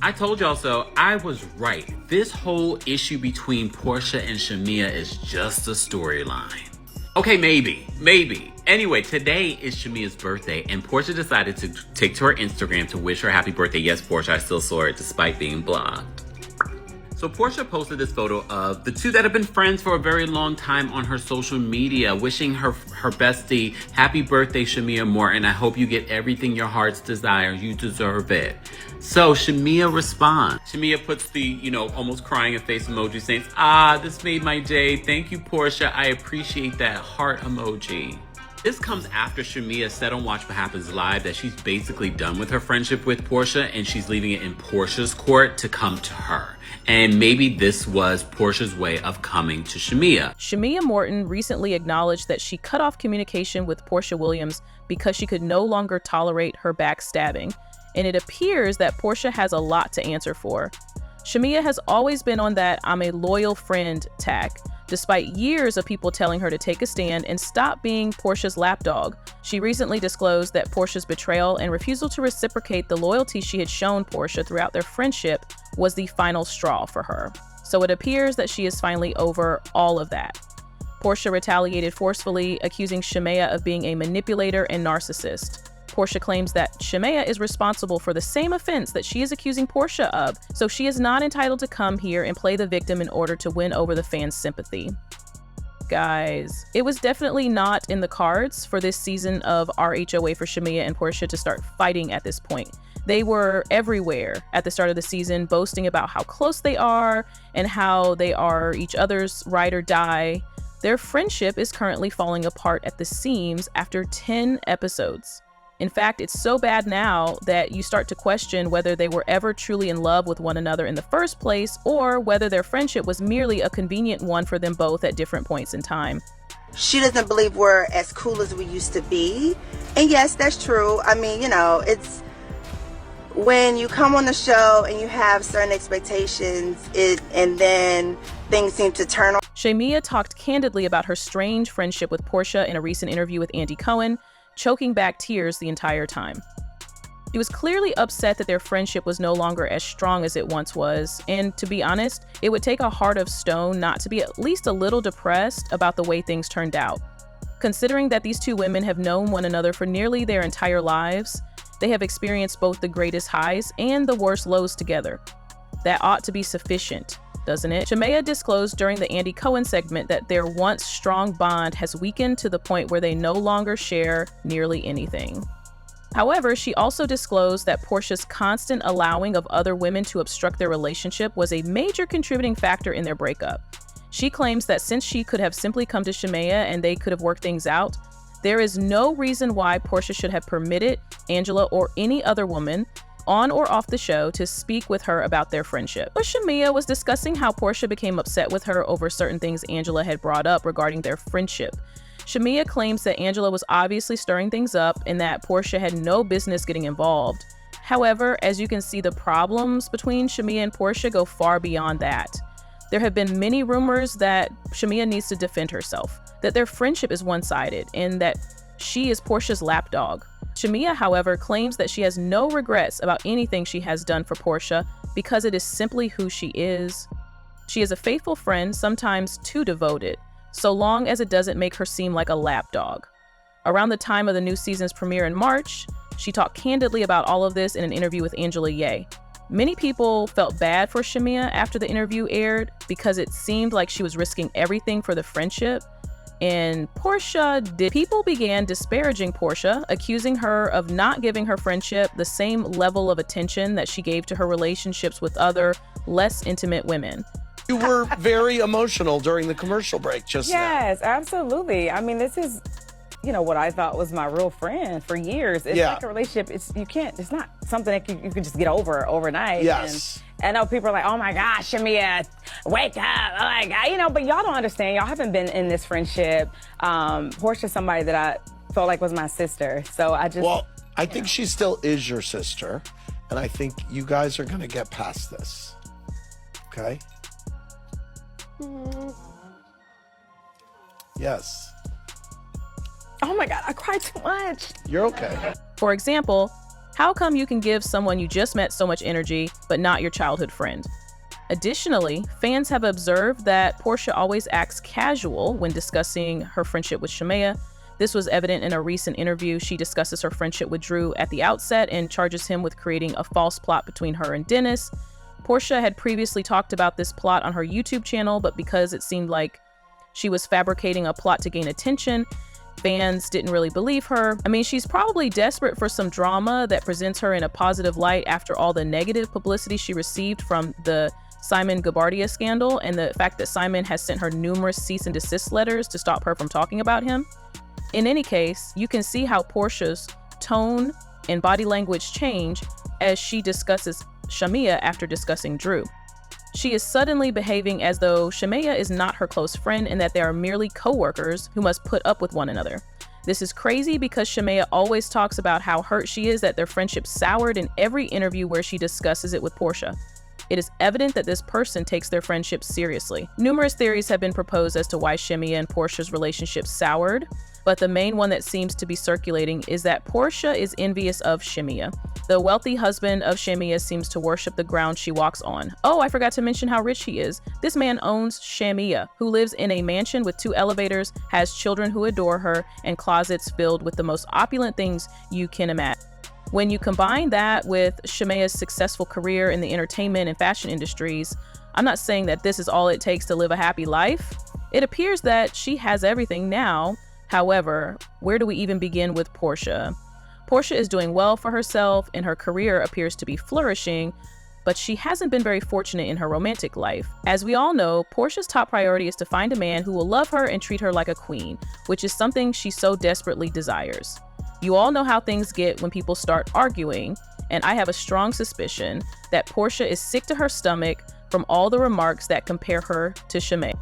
I told y'all so. I was right. This whole issue between Porsha and Shamea is just a storyline. Okay, maybe. Anyway, today is Shamea's birthday, and Porsha decided to take to her Instagram to wish her happy birthday. Yes, Porsha, I still saw it despite being blocked. So Porsha posted this photo of the two that have been friends for a very long time on her social media, wishing her bestie, happy birthday, Shamea Morton. I hope you get everything your heart's desire. You deserve it. So Shamea responds. Shamea puts the, almost crying face emoji saying, this made my day. Thank you, Porsha. I appreciate that heart emoji. This comes after Shamea said on Watch What Happens Live that she's basically done with her friendship with Porsha and she's leaving it in Porsha's court to come to her. And maybe this was Porsha's way of coming to Shamea. Shamea Morton recently acknowledged that she cut off communication with Porsha Williams because she could no longer tolerate her backstabbing. And it appears that Porsha has a lot to answer for. Shamea has always been on that I'm a loyal friend tack, despite years of people telling her to take a stand and stop being Porsha's lapdog. She recently disclosed that Porsha's betrayal and refusal to reciprocate the loyalty she had shown Porsha throughout their friendship was the final straw for her. So it appears that she is finally over all of that. Porsha retaliated forcefully, accusing Shamea of being a manipulator and narcissist. Porsha claims that Shamea is responsible for the same offense that she is accusing Porsha of, so she is not entitled to come here and play the victim in order to win over the fans' sympathy. Guys, it was definitely not in the cards for this season of RHOA for Shamea and Porsha to start fighting at this point. They were everywhere at the start of the season, boasting about how close they are and how they are each other's ride or die. Their friendship is currently falling apart at the seams after 10 episodes. In fact, it's so bad now that you start to question whether they were ever truly in love with one another in the first place, or whether their friendship was merely a convenient one for them both at different points in time. She doesn't believe we're as cool as we used to be. And yes, that's true. I mean, it's when you come on the show and you have certain expectations, and then things seem to turn on. Shamea talked candidly about her strange friendship with Porsha in a recent interview with Andy Cohen, choking back tears the entire time. She was clearly upset that their friendship was no longer as strong as it once was, and to be honest, it would take a heart of stone not to be at least a little depressed about the way things turned out. Considering that these two women have known one another for nearly their entire lives, they have experienced both the greatest highs and the worst lows together. That ought to be sufficient, doesn't it? Shamea disclosed during the Andy Cohen segment that their once strong bond has weakened to the point where they no longer share nearly anything. However, she also disclosed that Porsha's constant allowing of other women to obstruct their relationship was a major contributing factor in their breakup. She claims that since she could have simply come to Shamea and they could have worked things out, there is no reason why Porsha should have permitted Angela or any other woman on or off the show to speak with her about their friendship. But Shamea was discussing how Porsha became upset with her over certain things Angela had brought up regarding their friendship. Shamea claims that Angela was obviously stirring things up and that Porsha had no business getting involved. However, as you can see, the problems between Shamea and Porsha go far beyond that. There have been many rumors that Shamea needs to defend herself, that their friendship is one-sided, and that she is Porsha's lapdog. Shamea, however, claims that she has no regrets about anything she has done for Porsha because it is simply who she is. She is a faithful friend, sometimes too devoted, so long as it doesn't make her seem like a lapdog. Around the time of the new season's premiere in March, she talked candidly about all of this in an interview with Angela Ye. Many people felt bad for Shamea after the interview aired because it seemed like she was risking everything for the friendship. And people began disparaging Porsha, accusing her of not giving her friendship the same level of attention that she gave to her relationships with other, less intimate women. You were very emotional during the commercial break just now. Yes, absolutely. I mean, this is, what I thought was my real friend for years. It's like a relationship. It's not something that you can just get over overnight. Yes. And I know people are like, oh my gosh, Shamea, wake up. Oh my God, but y'all don't understand. Y'all haven't been in this friendship. Porscha's somebody that I felt like was my sister. So I just. Well, I think she still is your sister. And I think you guys are going to get past this. Okay? Yes. Oh my God, I cried too much. You're okay. For example, How come you can give someone you just met so much energy, but not your childhood friend? Additionally, fans have observed that Porsha always acts casual when discussing her friendship with Shamea. This was evident in a recent interview. She discusses her friendship with Drew at the outset and charges him with creating a false plot between her and Dennis. Porsha had previously talked about this plot on her YouTube channel, but because it seemed like she was fabricating a plot to gain attention, fans didn't really believe her. I mean, she's probably desperate for some drama that presents her in a positive light after all the negative publicity she received from the Simon Gabardia scandal and the fact that Simon has sent her numerous cease and desist letters to stop her from talking about him. In any case, you can see how Porsha's tone and body language change as she discusses Shamea after discussing Drew. She is suddenly behaving as though Shamea is not her close friend and that they are merely co-workers who must put up with one another. This is crazy because Shamea always talks about how hurt she is that their friendship soured in every interview where she discusses it with Porsha. It is evident that this person takes their friendship seriously. Numerous theories have been proposed as to why Shamea and Porsha's relationship soured, but the main one that seems to be circulating is that Porsha is envious of Shamea. The wealthy husband of Shamea seems to worship the ground she walks on. Oh, I forgot to mention how rich he is. This man owns Shamea, who lives in a mansion with 2 elevators, has children who adore her, and closets filled with the most opulent things you can imagine. When you combine that with Shamea's successful career in the entertainment and fashion industries, I'm not saying that this is all it takes to live a happy life. It appears that she has everything now. However, where do we even begin with Porsha? Porsha is doing well for herself and her career appears to be flourishing, but she hasn't been very fortunate in her romantic life. As we all know, Porsha's top priority is to find a man who will love her and treat her like a queen, which is something she so desperately desires. You all know how things get when people start arguing, and I have a strong suspicion that Porsha is sick to her stomach from all the remarks that compare her to Shamea.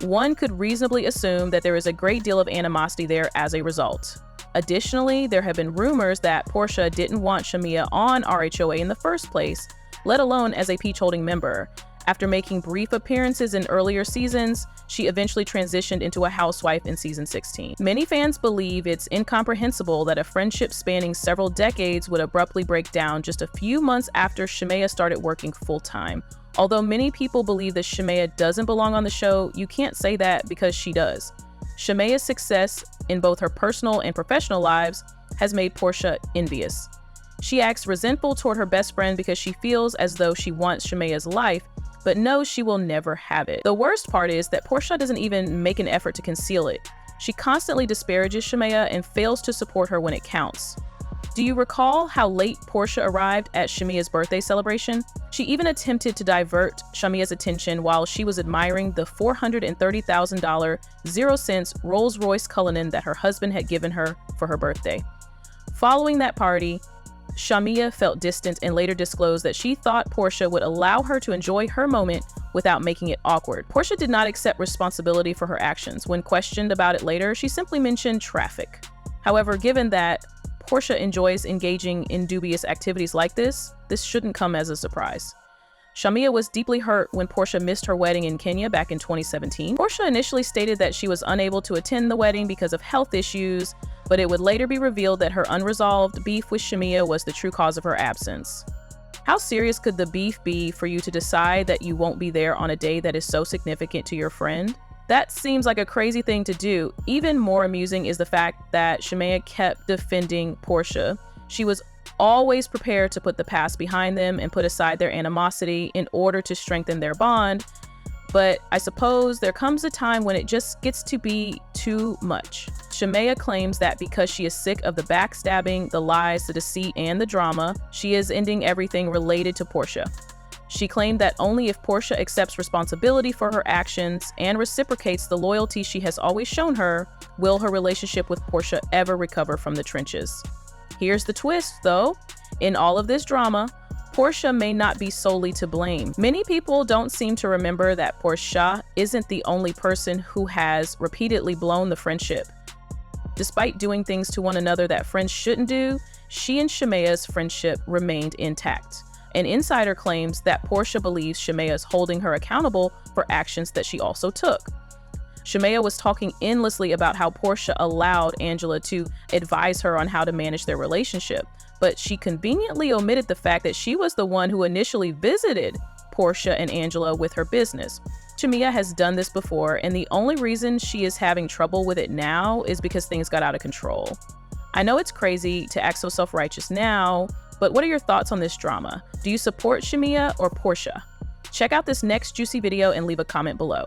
One could reasonably assume that there is a great deal of animosity there as a result. Additionally, there have been rumors that Porsha didn't want Shamea on RHOA in the first place, let alone as a peach-holding member. After making brief appearances in earlier seasons, she eventually transitioned into a housewife in season 16. Many fans believe it's incomprehensible that a friendship spanning several decades would abruptly break down just a few months after Shamea started working full-time. Although many people believe that Shamea doesn't belong on the show, you can't say that because she does. Shamea's success in both her personal and professional lives has made Porsha envious. She acts resentful toward her best friend because she feels as though she wants Shamea's life, but knows she will never have it. The worst part is that Porsha doesn't even make an effort to conceal it. She constantly disparages Shamea and fails to support her when it counts. Do you recall how late Porsha arrived at Shamea's birthday celebration? She even attempted to divert Shamea's attention while she was admiring the $430,000 0-cent Rolls-Royce Cullinan that her husband had given her for her birthday. Following that party, Shamea felt distant and later disclosed that she thought Porsha would allow her to enjoy her moment without making it awkward. Porsha did not accept responsibility for her actions. When questioned about it later, she simply mentioned traffic. However, given that Porsha enjoys engaging in dubious activities like this shouldn't come as a surprise. Shamea was deeply hurt when Porsha missed her wedding in Kenya back in 2017. Porsha initially stated that she was unable to attend the wedding because of health issues, but it would later be revealed that her unresolved beef with Shamea was the true cause of her absence. How serious could the beef be for you to decide that you won't be there on a day that is so significant to your friend? That seems like a crazy thing to do. Even more amusing is the fact that Shamea kept defending Porsha. She was always prepared to put the past behind them and put aside their animosity in order to strengthen their bond. But I suppose there comes a time when it just gets to be too much. Shamea claims that because she is sick of the backstabbing, the lies, the deceit, and the drama, she is ending everything related to Porsha. She claimed that only if Porsha accepts responsibility for her actions and reciprocates the loyalty she has always shown her, will her relationship with Porsha ever recover from the trenches. Here's the twist, though. In all of this drama, Porsha may not be solely to blame. Many people don't seem to remember that Porsha isn't the only person who has repeatedly blown the friendship. Despite doing things to one another that friends shouldn't do, she and Shamea's friendship remained intact. An insider claims that Porsha believes Shamea is holding her accountable for actions that she also took. Shamea was talking endlessly about how Porsha allowed Angela to advise her on how to manage their relationship. but she conveniently omitted the fact that she was the one who initially visited Porscha and Angela with her business. Shamea has done this before, and the only reason she is having trouble with it now is because things got out of control. I know it's crazy to act so self-righteous now, but what are your thoughts on this drama? Do you support Shamea or Porscha? Check out this next juicy video and leave a comment below.